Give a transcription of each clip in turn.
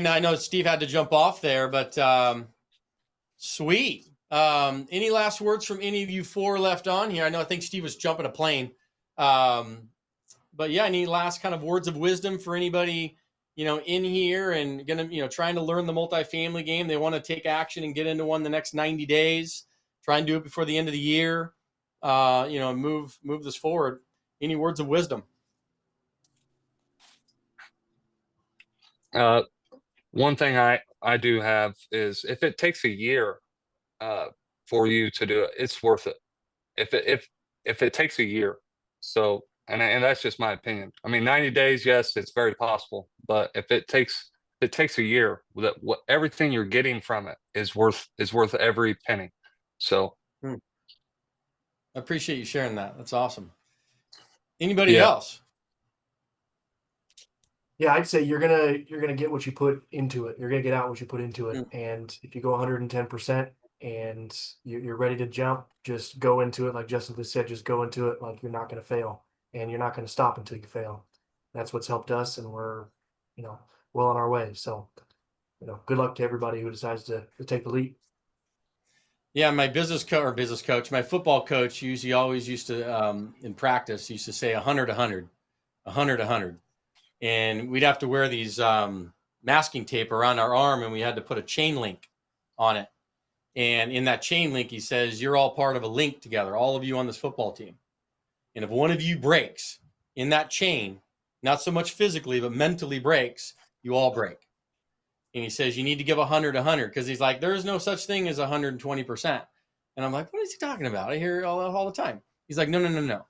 I know Steve had to jump off there, but sweet. Any last words from any of you four left on here? I think Steve was jumping a plane. But yeah, any last kind of words of wisdom for anybody, in here and trying to learn the multifamily game? They want to take action and get into one the next 90 days. Try and do it before the end of the year. Move this forward. Any words of wisdom? One thing I do have is, if it takes a year for you to do it, it's worth it. If it takes a year, so and that's just my opinion. I mean, 90 days, yes, it's very possible, but if it takes a year, what everything you're getting from it is worth every penny. So I appreciate you sharing that. That's awesome. Anybody yeah. else? Yeah, I'd say you're gonna get what you put into it. You're gonna get out what you put into it. And if you go 110% and you're ready to jump, just go into it. Like Justin said, just go into it like you're not gonna fail, and you're not gonna stop until you fail. That's what's helped us, and we're, well on our way. So, good luck to everybody who decides to take the leap. Yeah, my business coach, my football coach always used to, in practice, used to say 100, 100, 100, 100. And we'd have to wear these masking tape around our arm, and we had to put a chain link on it. And in that chain link, he says, you're all part of a link together, all of you on this football team. And if one of you breaks in that chain, not so much physically, but mentally breaks, you all break. And he says, you need to give 100, 100, because he's like, there is no such thing as 120%. And I'm like, what is he talking about? I hear it all the time. He's like, no.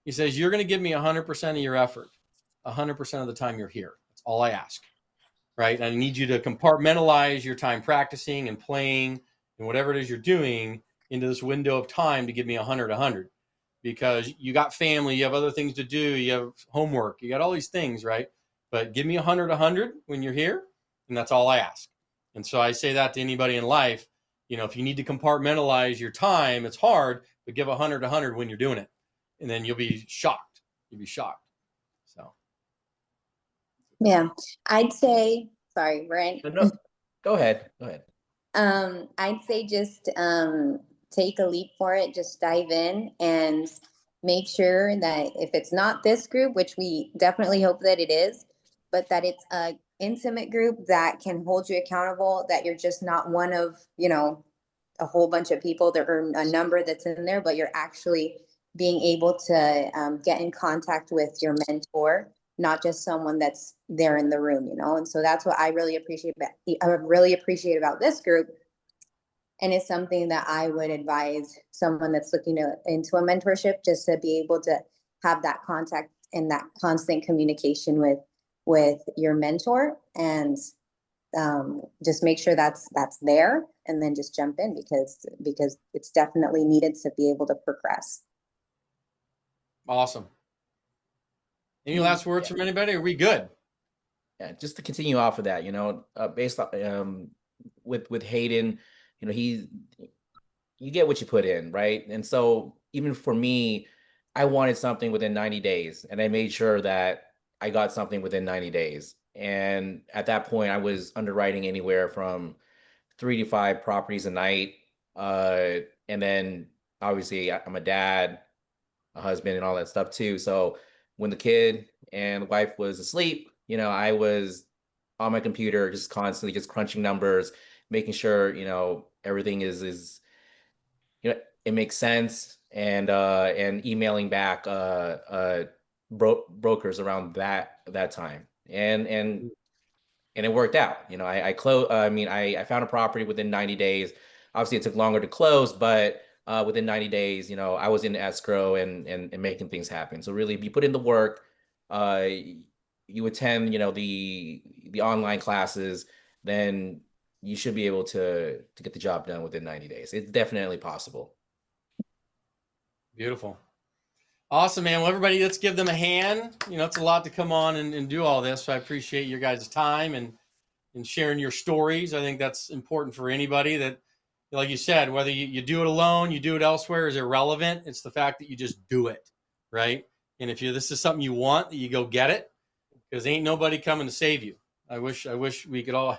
He says, you're going to give me 100% of your effort 100% of the time you're here. That's all I ask, right? And I need you to compartmentalize your time practicing and playing and whatever it is you're doing into this window of time to give me 100, 100, because you got family, you have other things to do, you have homework, you got all these things, right? But give me 100, 100 when you're here, and that's all I ask. And so I say that to anybody in life. If you need to compartmentalize your time, it's hard, but give 100, 100 when you're doing it, and then you'll be shocked. You'll be shocked. So. Yeah, I'd say, sorry, Brent. No, go ahead. I'd say just take a leap for it. Just dive in and make sure that if it's not this group, which we definitely hope that it is, but that it's a intimate group that can hold you accountable, that you're just not one of, a whole bunch of people. There are a number that's in there, but you're actually being able to get in contact with your mentor, not just someone that's there in the room, and so that's what I really appreciate about this group. And it's something that I would advise someone that's looking into a mentorship, just to be able to have that contact and that constant communication with your mentor, and just make sure that's there, and then just jump in, because it's definitely needed to be able to progress. Awesome. Any last words from anybody? Are we good? Yeah, just to continue off of that, based on with Hayden, you get what you put in, right? And so even for me, I wanted something within 90 days, and I made sure that I got something within 90 days. And at that point, I was underwriting anywhere from 3 to 5 properties a night. And then obviously I'm a dad, a husband, and all that stuff too. So when the kid and the wife was asleep, I was on my computer just constantly just crunching numbers, making sure, everything is it makes sense, and emailing back brokers around that time. And it worked out. I found a property within 90 days. Obviously it took longer to close, but within 90 days, I was in escrow and making things happen. So really, if you put in the work, you attend, the online classes, then you should be able to get the job done within 90 days. It's definitely possible. Beautiful. Awesome, man. Well, everybody, let's give them a hand. It's a lot to come on and do all this. So I appreciate your guys' time and sharing your stories. I think that's important for anybody that, like you said, whether you do it alone, you do it elsewhere, is irrelevant. It's the fact that you just do it, right? And if this is something you want, you go get it, because ain't nobody coming to save you. I wish we could all